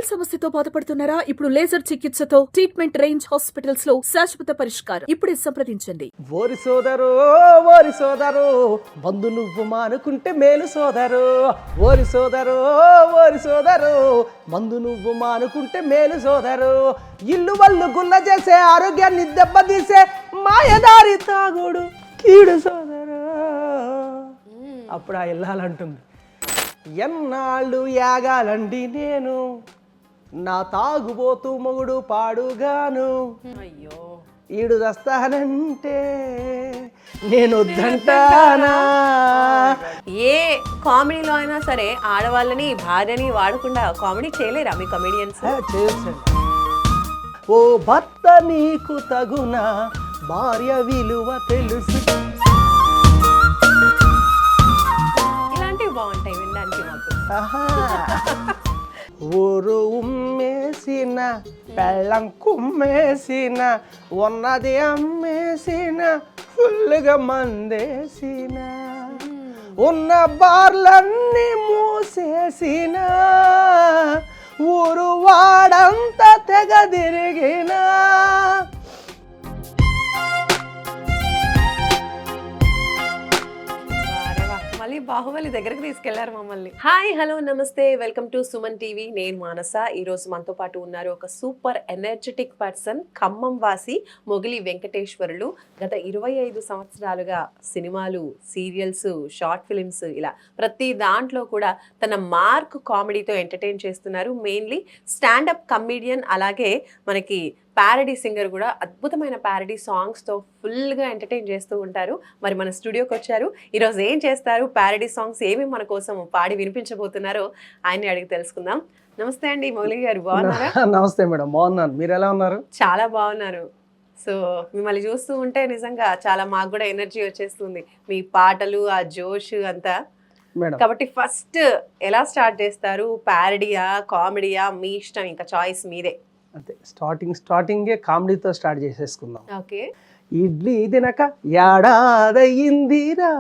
మొటిమల సమస్యతో బాధపడుతున్నారా? ఇప్పుడు లేజర్ చికిత్సతో ట్రీట్మెంట్ రేంజ్ హాస్పిటల్స్ లో శాశ్వత పరిష్కారం. ఇప్పుడే సంప్రదించండి. ఓరి సోదరు మందు నువ్వు మానుకుంటే మేలు సోదరు. ఓరి సోదరు మందు నువ్వు మానుకుంటే మేలు సోదరు. ఇల్లు వల్లు గుల్ల చేసే ఆరోగ్యాన్ని దెబ్బతీసే మాయదారి తాగుడు కీడు సోదరు. అప్పుడు ఆ ఇల్లాలంటుంది, ఎన్నాళ్ళు యాగాలండి నేను, నా తాగుబోతూ మొగుడు పాడుగాను. అయ్యో, ఈడు దస్తానంటే నేను వద్దంటానా. ఏ కామెడీలో అయినా సరే ఆడవాళ్ళని భార్యని వాడకుండా కామెడీ చేయలేరా మీ కమెడియన్స్? చేయొచ్చండి. ఓ భర్త నీకు తగున భార్య విలువ తెలుసు. ఇలాంటివి బాగుంటాయి వినడానికి మాకు. ఊరు ఉమ్మేసిన పెళ్ళం కుమ్మేసిన ఉన్నది అమ్మేసిన ఫుల్గా మందేసిన ఉన్న బార్లన్నీ మూసేసిన ఊరు వాడంతా తెగ తిరిగిన. మళ్ళీ బాహుబలి దగ్గరికి తీసుకెళ్లారు మమ్మల్ని. హాయ్, హలో, నమస్తే, వెల్కమ్ టు సుమన్ టీవీ. నేను మానస. ఈరోజు మనతో పాటు ఉన్నారు ఒక సూపర్ ఎనర్జెటిక్ పర్సన్, ఖమ్మం వాసి మొగిలి వెంకటేశ్వరులు. గత 25 సంవత్సరాలుగా సినిమాలు, సీరియల్స్, షార్ట్ ఫిలిమ్స్ ఇలా ప్రతి దాంట్లో కూడా తన మార్క్ కామెడీతో ఎంటర్టైన్ చేస్తున్నారు. మెయిన్లీ స్టాండప్ కమెడియన్, అలాగే మనకి ప్యారడీ సింగర్ కూడా. అద్భుతమైన ప్యారడీ సాంగ్స్తో ఫుల్గా ఎంటర్టైన్ చేస్తూ ఉంటారు. మరి మన స్టూడియోకి వచ్చారు. ఈరోజు ఏం చేస్తారు, ప్యారడీ సాంగ్స్ ఏమి మన కోసం పాడి వినిపించబోతున్నారో ఆయన్ని అడిగి తెలుసుకుందాం. నమస్తే అండి మొగిలి గారు, బాగున్నారా? నమస్తే మేడం, బాగున్నాను. మీరు ఎలా ఉన్నారు? చాలా బాగున్నారు. సో మిమ్మల్ని చూస్తూ ఉంటే నిజంగా చాలా మాకు కూడా ఎనర్జీ వచ్చేస్తుంది, మీ పాటలు, ఆ జోష్ అంతా. కాబట్టి ఫస్ట్ ఎలా స్టార్ట్ చేస్తారు? ప్యారడీయా, కామెడీయా? మీ ఇష్టం, ఇంకా చాయిస్ మీదే. అంతే, స్టార్టింగే కామెడీతో స్టార్ట్ చేసేసుకుందాం. ఓకే. ఇడ్లీ తినక ఏడాదయ్యిందిరా,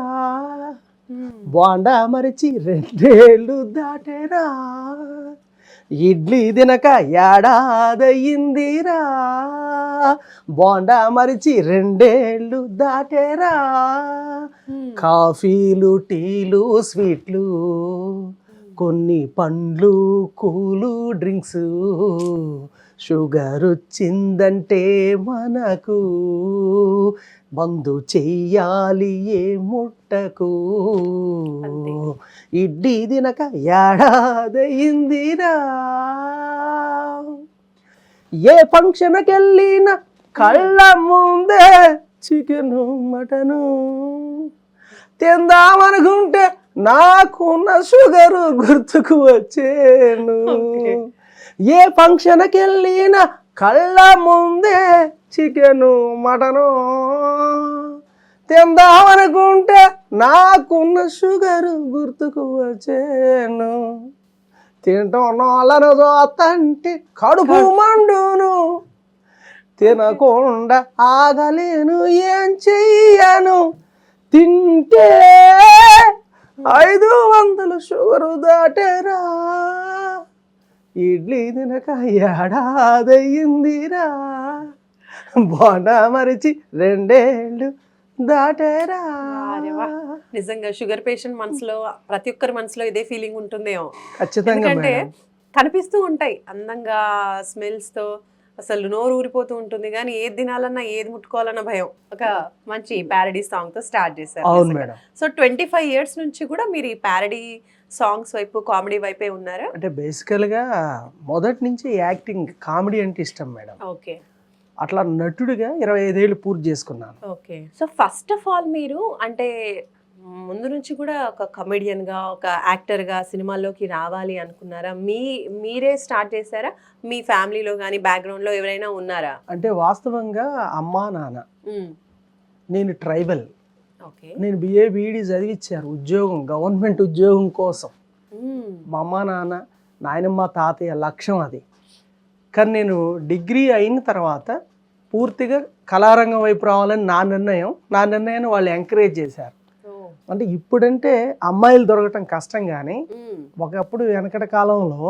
బోండా మరిచి 2 ఏళ్ళు దాటేరా. ఇడ్లీ తినక ఏడాదయ్యిందిరా, బోండా మరిచి 2 ఏళ్ళు దాటేరా. కాఫీలు, టీలు, స్వీట్లు, కొన్ని పండ్లు, కూలు డ్రింక్స్, షుగర్ వచ్చిందంటే మనకు బందు చెయ్యాలి ఏ ముట్టకు. ఇడ్లీ తినక ఏడాదయ్యిందిరా, ఏ ఫంక్షన్కి వెళ్ళిన కళ్ళ ముందే చికెను మటను తిందామనుకుంటే నాకున్న షుగరు గుర్తుకు వచ్చేను. ఏ ఫంక్షన్కి వెళ్ళినా కళ్ళ ముందే చికెను మటను తిందామనుకుంటే నాకున్న షుగరు గుర్తుకు వచ్చేను. తింటాం వాళ్ళను చూస్తంటే కడుపు మండును, తినకుండా ఆగలేను, ఏం చెయ్యను. తింటే 500 షుగరు దాటేరా, ఇడ్లీ తినక ఏడాదయ్యిందిరా, బోండా మరిచి 2 ఏళ్ళు దాటేరా. నిజంగా షుగర్ పేషెంట్ మనసులో, ప్రతి ఒక్కరి మనసులో ఇదే ఫీలింగ్ ఉంటుందేమో. ఖచ్చితంగా. ఎందుకంటే కనిపిస్తూ ఉంటాయి అందంగా, స్మెల్స్ తో అసలు నోరు ఊరిపోతూ ఉంటుంది, కానీ ఏది తినాలన్నా ఏది ముట్టుకోవాలన్న భయం. ఒక మంచి ప్యారడీ సాంగ్ తో స్టార్ట్ చేశారు. అవును మేడం. సో 25 years నుంచి కూడా మీరు ఈ ప్యారడీ సాంగ్స్ వైపు, కామెడీ వైపే ఉన్నారా? అంటే బేసికల్గా మొదటి నుంచి యాక్టింగ్, కామెడీ అంటే ఇష్టం మేడం. ఓకే. అట్లా నటుడిగా 25 ఏళ్ళు పూర్తి చేసుకున్నాను. Okay. So first of all మీరు అంటే ముందు నుంచి కూడా ఒక కమెడియన్గా, ఒక యాక్టర్గా సినిమాల్లోకి రావాలి అనుకున్నారా? మీరే స్టార్ట్ చేశారా? మీ ఫ్యామిలీలో కానీ బ్యాక్గ్రౌండ్లో ఎవరైనా ఉన్నారా? అంటే వాస్తవంగా అమ్మా నాన్న, నేను ట్రైబల్. ఓకే. నేను BA BD చదివించారు ఉద్యోగం, గవర్నమెంట్ ఉద్యోగం కోసం. మా అమ్మ నాన్న, నాయనమ్మ, తాతయ్య లక్ష్యం అది. కానీ నేను డిగ్రీ అయిన తర్వాత పూర్తిగా కళారంగం వైపు రావాలని నా నిర్ణయాన్ని వాళ్ళు ఎంకరేజ్ చేశారు. అంటే ఇప్పుడంటే అమ్మాయిలు దొరకటం కష్టం, కానీ ఒకప్పుడు వెనకటి కాలంలో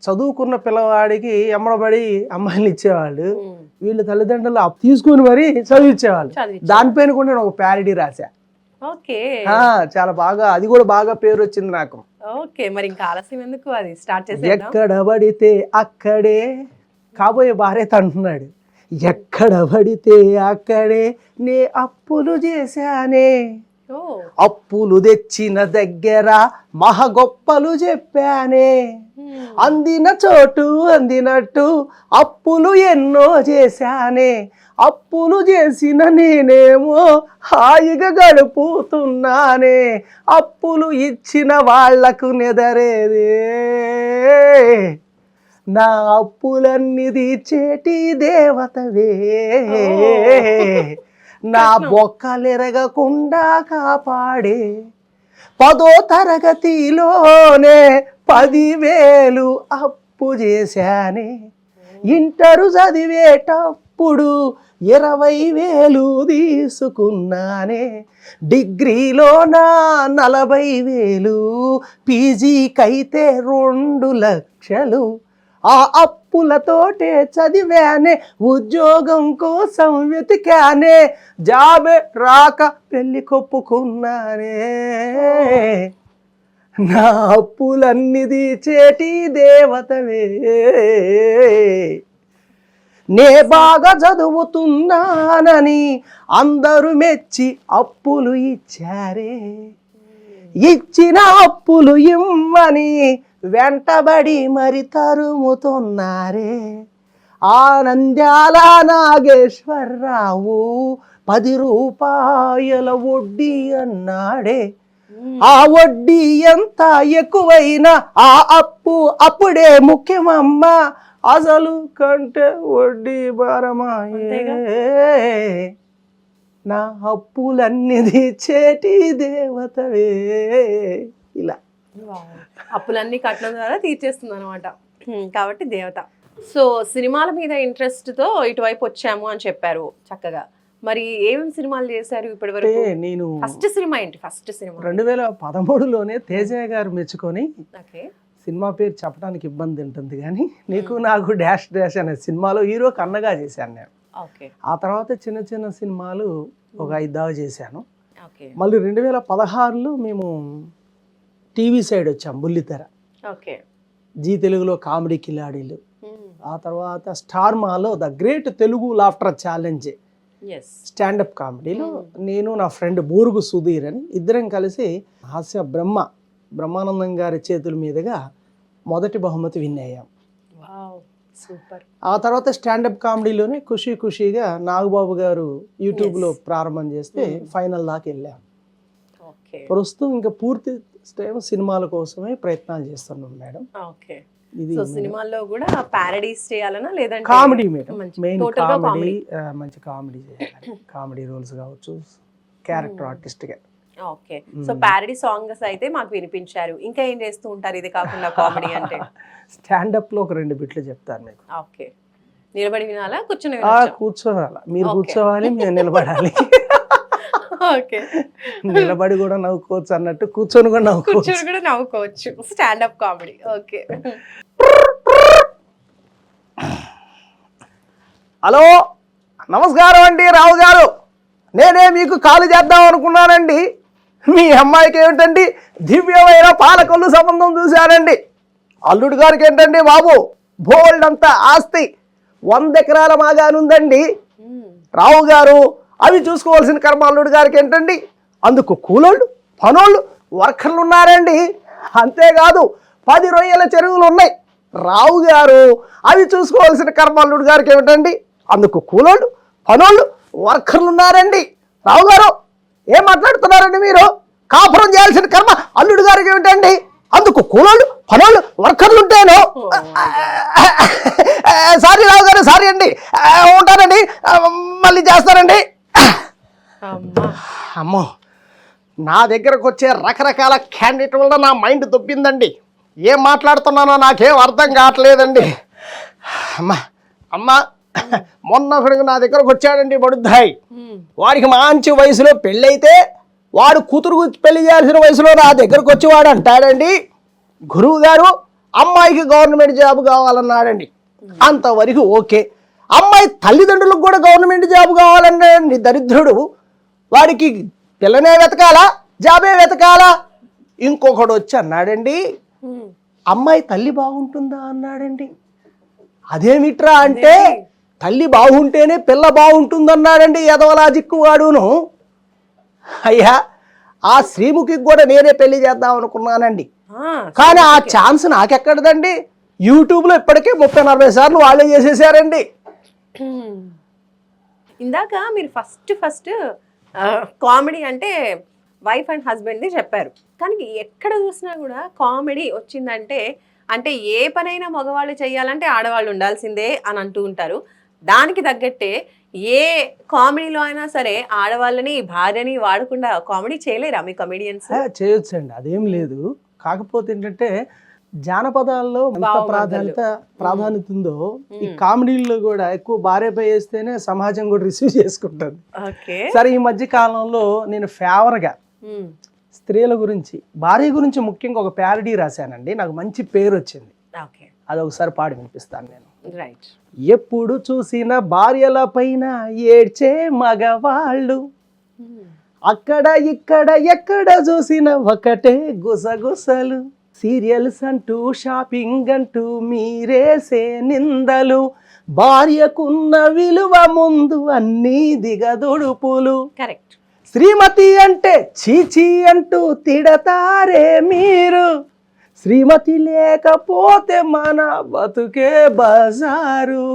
చదువుకున్న పిల్లవాడికి ఎమ్మడబడి అమ్మాయిలు ఇచ్చేవాళ్ళు, వీళ్ళ తల్లిదండ్రులు తీసుకుని మరీ చదివించేవాళ్ళు. దానిపైన కూడా నేను ఒక ప్యారడీ రాశా. ఓకే, చాలా బాగా, అది కూడా బాగా పేరు వచ్చింది నాకు. ఓకే, మరి ఇంకా ఆలస్యం ఎందుకు, అది స్టార్ట్ చేసేద్దాం. ఎక్కడ పడితే అక్కడే, కాబోయే భార్య అంటున్నాడు, ఎక్కడ పడితే అక్కడే నే అప్పులు చేశానే, అప్పులు తెచ్చిన దగ్గర మహా గొప్పలు చెప్పానే, అందిన చోటు అందినట్టు అప్పులు ఎన్నో చేశానే, అప్పులు చేసిన నేనేమో హాయిగా గడుపుతున్నానే, అప్పులు ఇచ్చిన వాళ్లకు నెదరేదే, నా అప్పులన్నీ తీర్చేటి దేవతవే, నా బొక్కలెరగకుండా కాపాడే, 10వ తరగతిలోనే 10,000 అప్పు చేశానే, ఇంటరు చదివేటప్పుడు 20,000 తీసుకున్నానే, డిగ్రీలో నా 40,000, పీజీకైతే 2 లక్షలు, ఆ అప్పులతోటే చదివానే, ఉద్యోగం కోసం వెతికానే, జాబే రాక పెళ్లి కొప్పుకున్నానే, నా అప్పులన్నీ తీర్చేటి దేవతవే, నే బాగా చదువుతున్నానని అందరూ మెచ్చి అప్పులు ఇచ్చారే, ఇచ్చిన అప్పులు ఇమ్మని వెంటబడి మరి తరుముతున్నారే, ఆనంద్యాల నాగేశ్వరరావు 10 రూపాయల వడ్డీ అన్నాడే, ఆ వడ్డీ ఎంత ఎక్కువైనా ఆ అప్పు అప్పుడే ముఖ్యమమ్మా, అసలు కంటే వడ్డీ భారమాయే, నా అప్పులన్నీ తీర్చేటి దేవతవే. ఇలా అప్పులన్నీ కట్టడం ద్వారా తీర్చేస్తుంది అనమాట, కాబట్టి దేవత. సో సినిమాల మీద ఇంట్రెస్ట్ తో ఇటువైపు వచ్చాము అని చెప్పారు చక్కగా. మరి ఏమేమి సినిమాలు చేశారు ఇప్పటి వరకు? నేను ఫస్ట్ సినిమా ఏంటి? ఫస్ట్ సినిమా 2013లోనే తేజయ్య గారు మెచ్చుకొని, సినిమా పేరు చెప్పడానికి ఇబ్బంది ఉంటుంది కానీ, నీకు నాకు డాష్ డాష్ అనే సినిమాలో హీరో కన్నగా చేశాను నేను. ఆ తర్వాత చిన్న చిన్న సినిమాలు ఒక 5 చేశాను. మళ్ళీ 2016లో మేము టీవీ సైడ్ వచ్చాం, బుల్లితెర, జీ తెలుగులో కామెడీ కిలాడీలు, ఆ తర్వాత స్టార్ మాలో the great Telugu laughter challenge stand up కామెడీలో నేను నా ఫ్రెండ్ బూరుగు సుధీర్ అని ఇద్దరం కలిసి హాస్య బ్రహ్మానందం గారి చేతుల మీదుగా మొదటి బహుమతి విన్ అయ్యాం. ఆ తర్వాత స్టాండప్ కామెడీలోనే ఖుషీ ఖుషీగా నాగబాబు గారు యూట్యూబ్లో ప్రారంభం చేస్తే ఫైనల్ దాకా వెళ్ళాం. ప్రస్తుతం ఇంకా పూర్తి సినిమాల కోసమే ప్రయత్నాలు చేస్తున్నాం మేడం. ఇది సినిమాల్లో కూడా పారడీస్ చేయాలనా లేదంటే కామెడీ మేడం, మెయిన్ కామెడీ, మంచి కామెడీ చేయాలి, కామెడీ రోల్స్ కావచ్చు, క్యారెక్టర్ ఆర్టిస్ట్ గా. ఓకే, సో పారడీ సాంగ్స్ అయితే మాకు వినిపించారు. ఇంకా ఏం చేస్తూ ఉంటారు ఇది కాకుండా కామెడీ అంటే? స్టాండప్ లో ఒక 2 బిట్లు చెప్తాను మీకు. ఓకే, నిలబడి వినాలా కూర్చొని? కూర్చోవాలా, మీరు కూర్చోవాలి, మేము నిలబడాలి. ఓకే, నిలబడి కూడా నవ్వుకోవచ్చు అన్నట్టు కూర్చొని కూడా నవ్వుకోవచ్చు, స్టాండప్ కామెడీ. ఓకే, హలో నమస్కారం అండి రావు గారు, నేనే మీకు కాల్ చేద్దాం అనుకున్నానండి. మీ అమ్మాయికి ఏమిటండి దివ్యమైన పాలకొల్లు సంబంధం చూశానండి. అల్లుడు గారికి ఏంటండి బాబు బోల్డ్ అంత ఆస్తి, 100 ఎకరాల మాగానుందండి. రావు గారు అవి చూసుకోవాల్సిన కర్మ అల్లుడు గారికి ఏంటండి, అందుకు కూలోళ్ళు, పనోళ్ళు, వర్కర్లు ఉన్నారండి. అంతేకాదు 10 రొయ్యల చెరువులు ఉన్నాయి. రావు గారు అవి చూసుకోవాల్సిన కర్మ అల్లుడు గారికి ఏమిటండి, అందుకు కూలోళ్ళు, పనోళ్ళు, వర్కర్లు ఉన్నారండి. రావు గారు ఏం మాట్లాడుతున్నారండి మీరు? కాపురం చేయాల్సిన కర్మ అల్లుడు గారికి ఏమిటండి, అందుకు కూలోళ్ళు, పనోళ్ళు, వర్కర్లు ఉంటేను. సారీ రావు గారు, సారీ అండి, ఉంటానండి, మళ్ళీ చేస్తానండి. అమ్మో, నా దగ్గరకు వచ్చే రకరకాల క్యాండిడేట్ వల్ల నా మైండ్ దొబ్బిందండి. ఏం మాట్లాడుతున్నానో నాకేం అర్థం కావట్లేదండి. అమ్మా మొన్న ఒకడికి నా దగ్గరకు వచ్చాడండి బడుద్దాయి. వాడికి మంచి వయసులో పెళ్ళైతే వాడు కూతురు పెళ్లి చేయాల్సిన వయసులో నా దగ్గరకు వచ్చి వాడు అంటాడండి, గురువు గారు అమ్మాయికి గవర్నమెంట్ జాబ్ కావాలన్నాడండి. అంతవరకు ఓకే. అమ్మాయి తల్లిదండ్రులకు కూడా గవర్నమెంట్ జాబ్ కావాలన్నాడండి. దరిద్రుడు వాడికి పిల్లనే వెతకాలా జాబే వెతకాలా. ఇంకొకడు వచ్చి అన్నాడండి అమ్మాయి తల్లి బాగుంటుందా అన్నాడండి. అదేమిట్రా అంటే తల్లి బాగుంటేనే పిల్ల బాగుంటుందన్నాడండి ఎదవలాజిక్కు వాడును. అయ్యా ఆ శ్రీముఖికి కూడా నేనే పెళ్లి చేద్దాం అనుకున్నానండి. కానీ ఆ ఛాన్స్ నాకెక్కడదండి. యూట్యూబ్లో ఇప్పటికే 30-40 సార్లు వాళ్ళే చేసేసారండి. ఇందాక మీరు ఫస్ట్ కామెడీ అంటే వైఫ్ అండ్ హస్బెండ్ది చెప్పారు. కానీ ఎక్కడ చూసినా కూడా కామెడీ వచ్చిందంటే అంటే ఏ పనైనా మగవాళ్ళు చేయాలంటే ఆడవాళ్ళు ఉండాల్సిందే అని అంటూ ఉంటారు. దానికి తగ్గట్టే ఏ కామెడీలో అయినా సరే ఆడవాళ్ళని భార్యని వాడకుండా కామెడీ చేయలేరా మీ కమెడియన్స్? చేయొచ్చండి, అదేం లేదు. కాకపోతే ఏంటంటే జానపదాల్లో ఎంత ప్రాధాన్యత ఉందో ఈ కామెడీల్లో కూడా ఎక్కువ భార్యపై వేస్తేనే సమాజం కూడా రిసీవ్ చేసుకుంటుంది. సరే ఈ మధ్య కాలంలో నేను ఫేవర్గా స్త్రీల గురించి భార్య గురించి ముఖ్యంగా ఒక ప్యారడీ రాశానండి. నాకు మంచి పేరు వచ్చింది. అది ఒకసారి పాడి వినిపిస్తాను నేను. ఎప్పుడు చూసిన భార్యల పైన ఏడ్చే మగవాళ్ళు, అక్కడ ఇక్కడ ఎక్కడ చూసిన ఒకటే గుసగుసలు, సీరియల్స్ అంటూ షాపింగ్ అంటూ మీరేసే నిందలు, భార్యకున్న విలువ ముందు అన్నీ దిగదుడుపులు. కరెక్ట్. శ్రీమతి అంటే చీచీ అంటూ తిడతారే మీరు, శ్రీమతి లేకపోతే మన బతుకే బజారు,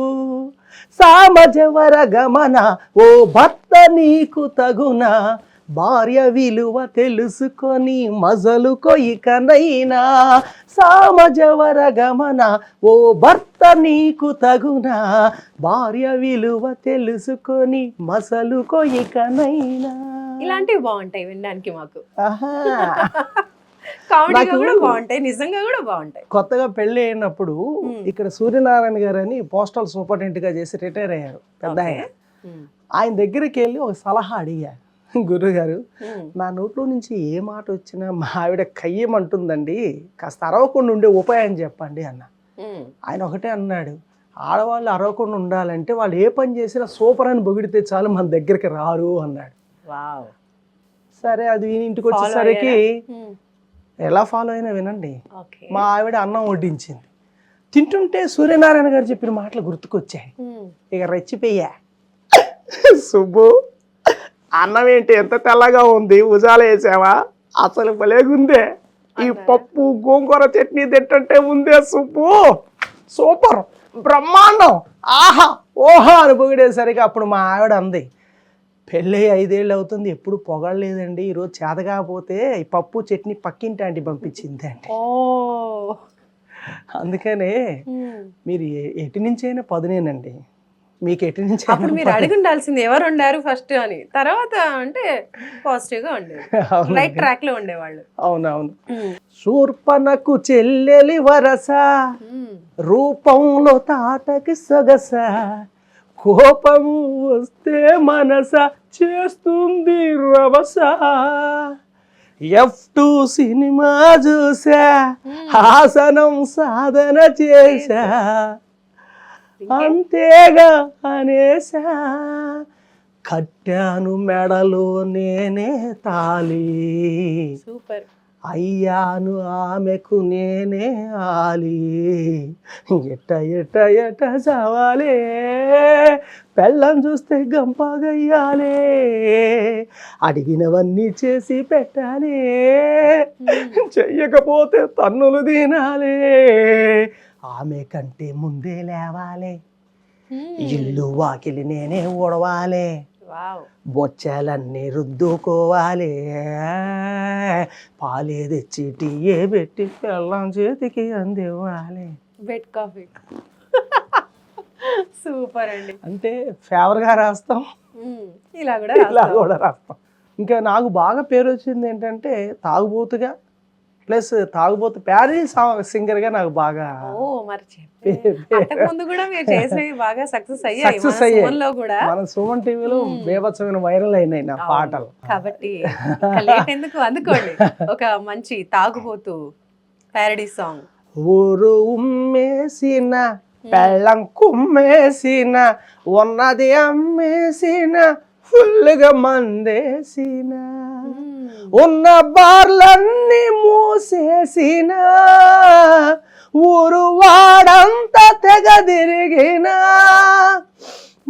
సామజవర గమన ఓ భర్త నీకు తగున, భార్య విలువ తెలుసుకొని మజలుకో ఇకనైనా, సామజవర గమన ఓ భర్త నీకు తగున, భార్య విలువ తెలుసుకొని మసలుకో ఇకనైనా. ఇలాంటివి బాగుంటాయి వినడానికి మాకు. కామెడీగా కూడా బాగుంటాయి, నిజంగా కూడా బాగుంటాయి. కొత్తగా పెళ్లి అయినప్పుడు ఇక్కడ సూర్యనారాయణ గారు అని పోస్టల్ సూపరింటెండెంట్ గా చేసి రిటైర్ అయ్యారు పెద్ద ఆయన. ఆయన దగ్గరికి వెళ్ళి ఒక సలహా అడిగా, గురుగారు నా నోట్లో నుంచి ఏ మాట వచ్చినా మా ఆవిడ కయ్యమంటుందండి, కాస్త అరవకుండా ఉండే ఉపాయం చెప్పండి అన్న. ఆయన ఒకటే అన్నాడు, ఆడవాళ్ళు అరవకుండా ఉండాలంటే వాళ్ళు ఏ పని చేసినా సూపర్ అని పొగిడితే చాలు మన దగ్గరికి రారు అన్నాడు. సరే అది ఇంటికి వచ్చేసరికి ఎలా ఫాలో అయినా వినండి. మా ఆవిడ అన్నం వడ్డించింది, తింటుంటే సూర్యనారాయణ గారు చెప్పిన మాటలు గుర్తుకొచ్చాయి. ఇక రెచ్చిపోయా, సుబ్బు అన్నం ఏంటి ఎంత తెల్లగా ఉంది, ఉజాలు వేసావా, అసలు భలేగుందే, ఈ పప్పు గోంగూర చట్నీ తింటుంటే ఉందే సుబ్బు, సూపర్ బ్రహ్మాండం, ఆహా ఓహా అని పొగిడేసరికి అప్పుడు మా ఆవిడ అంది, పెళ్ళి 5 ఏళ్ళు అవుతుంది ఎప్పుడు పొగడలేదండి, ఈరోజు చేత కాకపోతే ఈ పప్పు చట్నీ పక్కింటి ఆంటీ పంపించింది అండి. అందుకనే మీరు ఎటు నుంచి అయినా పదునేనండి, మీకు ఎటు నుంచి అప్పుడు మీరు అడిగి ఉండాల్సింది ఎవరు ఉండారు ఫస్ట్ అని, తర్వాత అంటే పాజిటివ్ గా ఉండేది, రైట్ ట్రాక్ లో ఉండేవాళ్ళు. అవునవును. శూర్పణకు చెల్లెలి వరస, రూపంలో తాటకి సొగస, కోపం వస్తే మనస చేస్తుంది రవస, F2 సినిమా చూసా, హాసనం సాధన చేశా, అంతేగా అనేసా, కట్టాను మెడలో నేనే తాళి, సూపర్, అయ్యాను ఆమెకు నేనే ఆలి, ఎట్ట ఎట్ట ఎట్ట చావాలే, పెళ్ళం చూస్తే గంపగయ్యాలే, అడిగినవన్నీ చేసి పెట్టాలే, చెయ్యకపోతే తన్నులు తినాలే, ఆమె కంటే ముందే లేవాలే, ఇల్లు వాకిలి నేనే ఊడవాలే, బొచ్చాలన్నీ రుద్దుకోవాలి, పాలే తెచ్చి టీయే పెట్టి పెళ్ళం చేతికి అందివ్వాలి. Bed coffee. సూపర్ అండి. అంటే ఫేవర్గా రాస్తాం, ఇలా కూడా రాస్తాం. ఇంకా నాకు బాగా పేరు వచ్చింది ఏంటంటే తాగుబోతుగా, ప్లస్ తాగుబోతు ప్యారీ సింగర్గా నాకు బాగా ముందు కూడా మీరు చేసినవి బాగా సక్సెస్ అయ్యాయి. మన సుమన్ టీవీలో బేభత్సమైన వైరల్ అయినాయి నా పాటలు. కాబట్టి ఎందుకు అందుకోండి ఒక మంచి తాగుబోతు ప్యారడీ సాంగ్. ఊరు ఉమ్మేసిన పెళ్ళం కుమ్మేసిన ఉన్నది అమ్మేసిన ఫుల్గా మందేసిన ఉన్న బార్లన్నీ మూసేసిన ఊరు వాడంతా తెగ తిరిగిన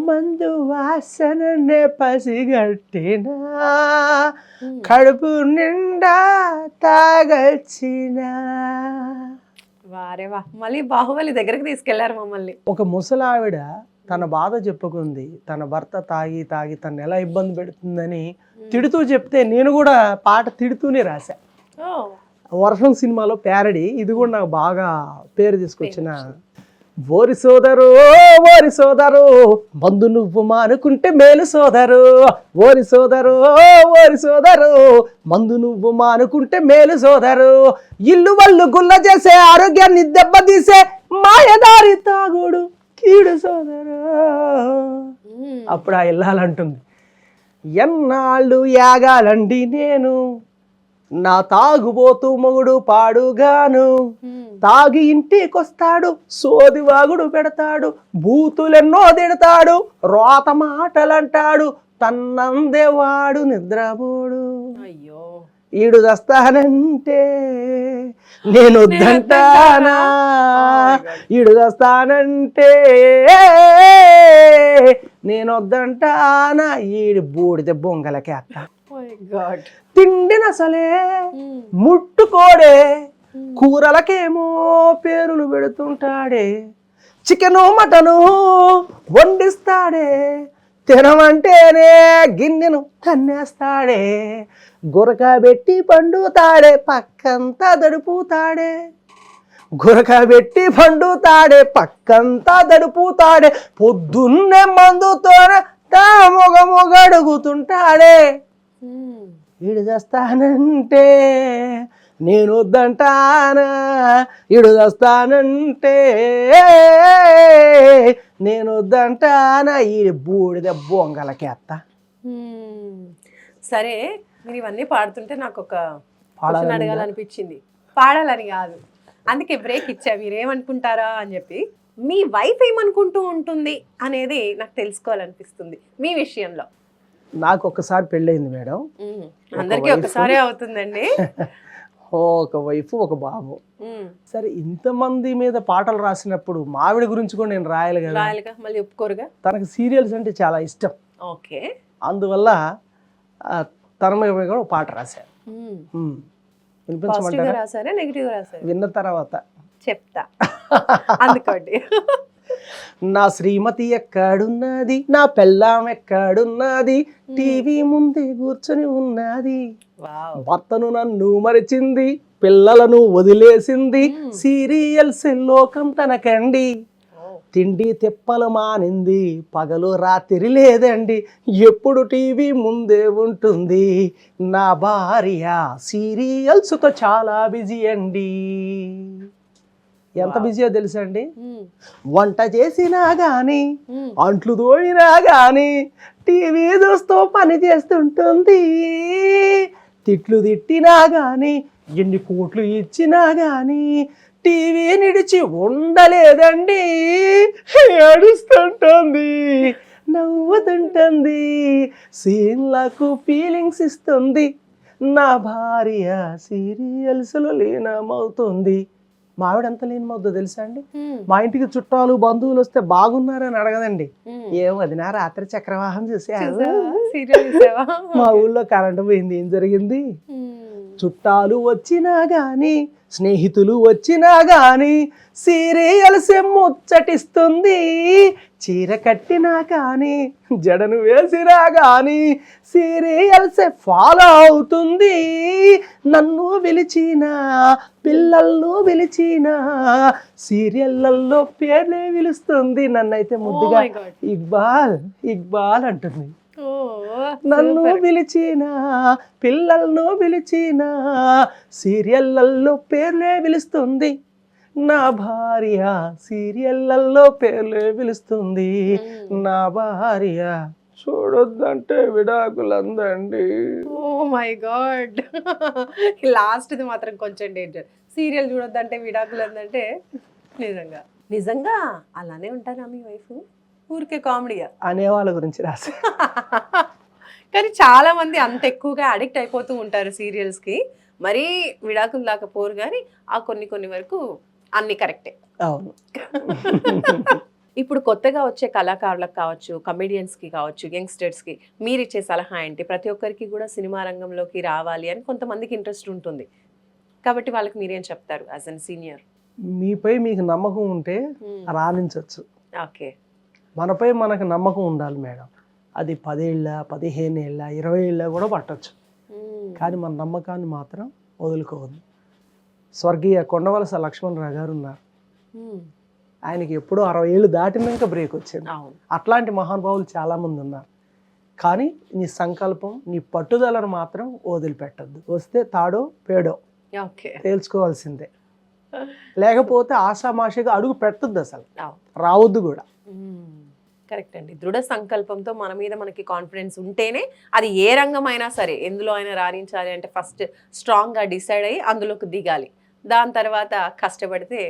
మందు వాసననే పసిగట్టిన కడుపు నిండా తాగొచ్చిన. వారే వా, మళ్ళీ బాహుబలి దగ్గరికి తీసుకెళ్లారు మమ్మల్ని. ఒక ముసలావిడ తన బాధ చెప్పుకుంది, తన భర్త తాగి తాగి తను ఎలా ఇబ్బంది పెడుతుందని తిడుతూ చెప్తే నేను కూడా పాట తిడుతూనే రాశా. వర్షం సినిమాలో ప్యారడీ, ఇది కూడా నాకు బాగా పేరు తీసుకొచ్చిన. ఓరి సోదరు ఓరి సోదరు మందు నువ్వు మానుకుంటే మేలు సోదరు, ఓరి సోదరు ఓరి సోదరు మందు నువ్వు మానుకుంటే మేలు సోదరు, ఇల్లు వల్లు గుల్ల చేసే ఆరోగ్యాన్ని దెబ్బతీసే మాయదారి తాగుడు కీడు సోదరు. అప్పుడు ఆ ఇల్లాలంటుంది, ఎన్నాళ్ళు యాగాలండి నేను నా తాగుబోతూ మొగుడు పాడుగాను, తాగి ఇంటికొస్తాడు సోదివాగుడు పెడతాడు, బూతులెన్నో తిడతాడు రోత మాటలంటాడు, తన్నందేవాడు నిద్రపోడు. అయ్యో, ఈడు దస్తానంటే నేను వద్దంటానా, ఈడు దస్తానంటే నేను వద్దంటానా, ఈడు బూడిద బొంగలకేస్తా. తిండినసలే ముట్టుకోడే, కూరలకేమో పేరులు పెడుతుంటాడే, చికెను మటను వండిస్తాడే, తినమంటేనే గిన్నెను తన్నేస్తాడే, గురకబెట్టి పండుతాడే పక్కంతా దడుపుతాడే, గురకబెట్టి పండుతాడే పక్కంతా దడుపుతాడే, పొద్దున్నే మందుతోనే తా మొగడుగుతుంటాడే, ఈడు చేస్తానంటే నేను వద్దంటానా, ఈడు చేస్తానంటే నేను వద్దంటానా, ఈ బూడిద బొంగలకేత్తా. సరే, మీరు ఇవన్నీ పాడుతుంటే నాకు ఒక క్వశ్చన్ అడగాలనిపించింది. పాడాలని కాదు, అందుకే బ్రేక్ ఇచ్చా, మీరేమనుకుంటారా అని చెప్పి. మీ వైఫ్ ఏమనుకుంటూ ఉంటుంది అనేది నాకు తెలుసుకోవాలనిపిస్తుంది మీ విషయంలో. నాకు ఒక్కసారి పెళ్ళయింది మేడం. అందరికీ ఒకసారి అవుతుందండి. ఒక వైఫ్ ఒక బాబు. సరే, ఇంతమంది మీద పాటలు రాసినప్పుడు మావిడ గురించి కూడా నేను రాయాలి కదా, మళ్ళీ ఒప్పుకోరుగా. తనకు సీరియల్స్ అంటే చాలా ఇష్టం. ఓకే, అందువల్ల తన మీద కూడా ఒక పాట రాశాను. వినిపించమంటారా? రాసారా నెగిటివ్ రాసారా? విన్న తర్వాత చెప్తా అందుకోండి. నా శ్రీమతి ఎక్కడున్నది, నా పెళ్ళాం ఎక్కడున్నది, టీవీ ముందే కూర్చొని ఉన్నది, భర్తను నన్ను మరిచింది, పిల్లలను వదిలేసింది, సీరియల్స్ లోకం తనకండి, తిండి తిప్పలు మానింది, పగలు రాత్రి లేదండి, ఎప్పుడు టీవీ ముందే ఉంటుంది, నా భార్య సీరియల్స్తో చాలా బిజీ అండి. ఎంత బిజీయో తెలుసా అండి? వంట చేసినా గాని అంట్లు తోమినా గాని టీవీ చూస్తూ పని చేస్తుంటుంది, తిట్లు తిట్టినా గాని ఎన్ని కోట్లు ఇచ్చినా గాని టీవీ నిడిచి ఉండలేదండి, ఏడుస్తుంటుంది, నవ్వుతుంటుంది, సీన్లకు ఫీలింగ్స్ ఇస్తుంది, నా భార్య సీరియల్స్లో లీనమవుతుంది. మా ఆవిడ ఎంత లీనమవుతుందో తెలుసా అండి? మా ఇంటికి చుట్టాలు బంధువులు వస్తే బాగున్నారని అడగదండి, ఏం వదినా రాత్రి చక్రవాహం చూసారు, మా ఊళ్ళో కరెంటు పోయింది, ఏం జరిగింది, చుట్టాలు వచ్చినా గాని స్నేహితులు వచ్చినా గాని సీరియల్స్ ముచ్చటిస్తుంది, చీర కట్టినా కానీ జడను వేసినా కానీ సీరియల్స్ ఫాలో అవుతుంది, నన్ను పిలిచిన పిల్లలను పిలిచిన సీరియళ్ళల్లో పేర్లే పిలుస్తుంది, నన్నైతే ముద్దుగా ఇక్బాల్ ఇక్బాల్ అంటుంది. నన్ను పిలిచిన పిల్లలను పిలిచిన సీరియళ్ళల్లో పేర్లే పిలుస్తుంది, నా భార్య సీరియళ్ళల్లో పేర్లే పిలుస్తుంది, నా భార్య చూడొద్దంటే విడాకులందండి. ఓ మై గాడ్, లాస్ట్ ఇది మాత్రం కొంచెం డేంజర్. సీరియల్ చూడొద్దంటే విడాకులు అందంటే నిజంగా నిజంగా అలానే ఉంటారా మీ వైఫ్? ఊరికే కామెడీగా అనే వాళ్ళ గురించి రాసా. కానీ చాలా మంది అంత ఎక్కువగా అడిక్ట్ అయిపోతూ ఉంటారు సీరియల్స్ కి. మరీ విడాకులు దాకా పోరు కానీ ఆ కొన్ని వరకు అన్ని కరెక్టే. అవును. ఇప్పుడు కొత్తగా వచ్చే కళాకారులకు కావచ్చు, కమెడియన్స్ కి కావచ్చు, యంగ్స్టర్స్ కి మీరు ఇచ్చే సలహా ఏంటి? ప్రతి ఒక్కరికి కూడా సినిమా రంగంలోకి రావాలి అని కొంతమందికి ఇంట్రెస్ట్ ఉంటుంది కాబట్టి వాళ్ళకి మీరేం చెప్తారు యాజ్ అన్ సీనియర్? మీపై మీకు నమ్మకం ఉంటే రాణించవచ్చు. ఓకే. మనపై మనకు నమ్మకం ఉండాలి మేడం. అది 10 ఏళ్ళ 15 ఏళ్ళ 20 ఏళ్ళ కూడా పట్టచ్చు. కానీ మన నమ్మకాన్ని మాత్రం వదులుకోవద్దు. స్వర్గీయ కొండవలస లక్ష్మణరావు గారు ఉన్నారు. ఆయనకి ఎప్పుడో 60 ఏళ్ళు దాటినాక బ్రేక్ వచ్చింది. అవును. అట్లాంటి మహానుభావులు చాలామంది ఉన్నారు. కానీ నీ సంకల్పం, నీ పట్టుదలను మాత్రం వదిలిపెట్టద్దు. వస్తే తాడో పేడో ఓకే. తేల్చుకోవాల్సిందే. లేకపోతే ఆషామాషిగా అడుగు పెట్టద్దు, అసలు అవును. రావద్దు కూడా. కరెక్ట్ అండి. దృఢ సంకల్పంతో మన మీద మనకి కాన్ఫిడెన్స్ ఉంటేనే అది ఏ రంగం అయినా సరే ఎందులో అయినా రాణించాలి అంటే ఫస్ట్ స్ట్రాంగ్గా డిసైడ్ అయ్యి అందులోకి దిగాలి. దాని తర్వాత కష్టపడితే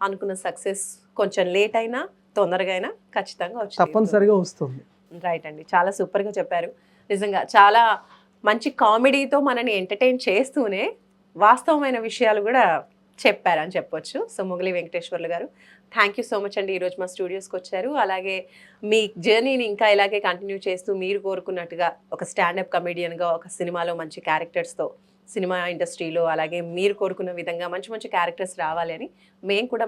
అనుకున్న సక్సెస్ కొంచెం లేట్ అయినా తొందరగా అయినా ఖచ్చితంగా వచ్చింది. తప్పనిసరిగా వస్తుంది. రైట్ అండి. చాలా సూపర్గా చెప్పారు. నిజంగా చాలా మంచి కామెడీతో మనని ఎంటర్టైన్ చేస్తూనే వాస్తవమైన విషయాలు కూడా చెప్పారని చెప్పొచ్చు. సో మొగలి వెంకటేశ్వర్లు గారు, థ్యాంక్ యూ సో మచ్ అండి. ఈరోజు మా స్టూడియోస్కి వచ్చారు. అలాగే మీ జర్నీని ఇంకా ఇలాగే కంటిన్యూ చేస్తూ మీరు కోరుకున్నట్టుగా ఒక స్టాండప్ కమెడియన్గా ఒక సినిమాలో మంచి క్యారెక్టర్స్తో సినిమా ఇండస్ట్రీలో అలాగే మీరు కోరుకున్న విధంగా మంచి మంచి క్యారెక్టర్స్ రావాలి అని మేము కూడా